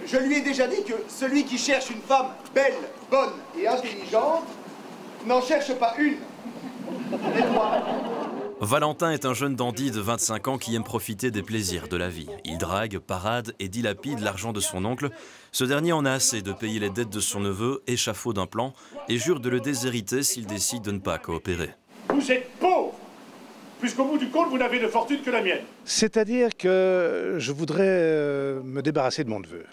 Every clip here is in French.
Je lui ai déjà dit que celui qui cherche une femme belle, bonne et intelligente n'en cherche pas une. Et moi. Valentin est un jeune dandy de 25 ans qui aime profiter des plaisirs de la vie. Il drague, parade et dilapide l'argent de son oncle. Ce dernier en a assez de payer les dettes de son neveu, échafaud d'un plan, et jure de le déshériter s'il décide de ne pas coopérer. Vous êtes pauvre, puisqu'au bout du compte, vous n'avez de fortune que la mienne. C'est-à-dire que je voudrais me débarrasser de mon neveu.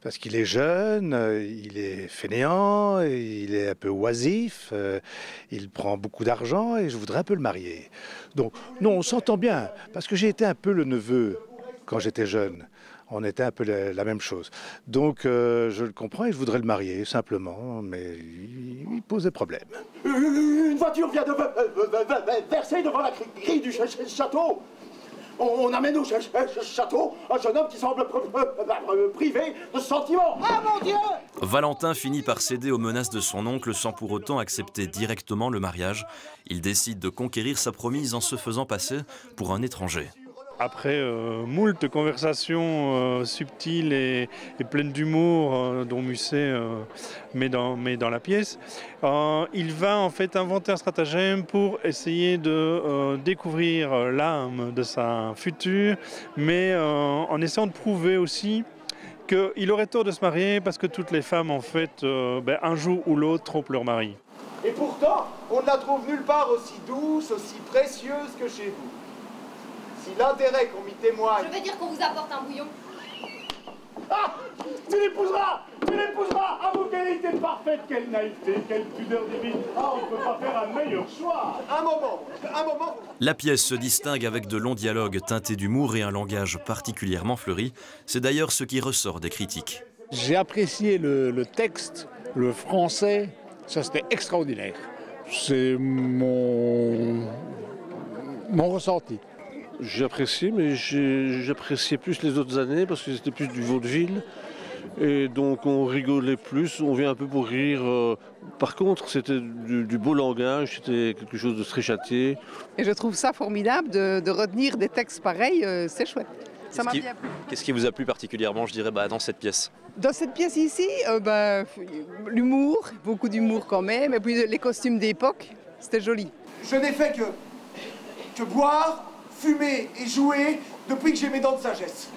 Parce qu'il est jeune, il est fainéant, il est un peu oisif, il prend beaucoup d'argent et je voudrais un peu le marier. Donc, non, on s'entend bien, parce que j'ai été un peu le neveu quand j'étais jeune. On était un peu la même chose. Donc, je le comprends et je voudrais le marier, simplement, mais il pose des problèmes. Une voiture vient de verser devant la grille du château. On amène au château un jeune homme qui semble privé de sentiments. Ah mon Dieu! Valentin finit par céder aux menaces de son oncle sans pour autant accepter directement le mariage. Il décide de conquérir sa promise en se faisant passer pour un étranger. Après moult conversations subtiles et pleines d'humour dont Musset met dans la pièce, il va en fait inventer un stratagème pour essayer de découvrir l'âme de sa future, mais en essayant de prouver aussi qu'il aurait tort de se marier parce que toutes les femmes en fait un jour ou l'autre trompent leur mari. Et pourtant, on ne la trouve nulle part aussi douce, aussi précieuse que chez vous. Si l'intérêt qu'on m'y témoigne... Je veux dire qu'on vous apporte un bouillon. Ah! Tu l'épouseras! Tu l'épouseras! Ah, vos qualités parfaites, quelle naïveté, quelle pudeur divine! Ah, on ne peut pas faire un meilleur choix! Un moment! La pièce se distingue avec de longs dialogues teintés d'humour et un langage particulièrement fleuri. C'est d'ailleurs ce qui ressort des critiques. J'ai apprécié le texte, le français, ça c'était extraordinaire. C'est mon ressenti. J'ai apprécié, mais j'appréciais plus les autres années parce que c'était plus du vaudeville. Et donc on rigolait plus, on vient un peu pour rire. Par contre, c'était du beau langage, c'était quelque chose de très châtié. Et je trouve ça formidable de retenir des textes pareils, c'est chouette. Ça m'a bien plu. Qu'est-ce qui vous a plu particulièrement, je dirais, dans cette pièce? Dans cette pièce ici, l'humour, beaucoup d'humour quand même, et puis les costumes d'époque, c'était joli. Je n'ai fait que boire, fumer et jouer depuis que j'ai mes dents de sagesse.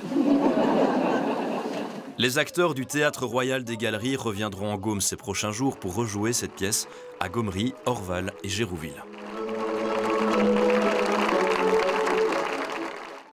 Les acteurs du Théâtre Royal des Galeries reviendront en Gaume ces prochains jours pour rejouer cette pièce à Gomery, Orval et Gérouville.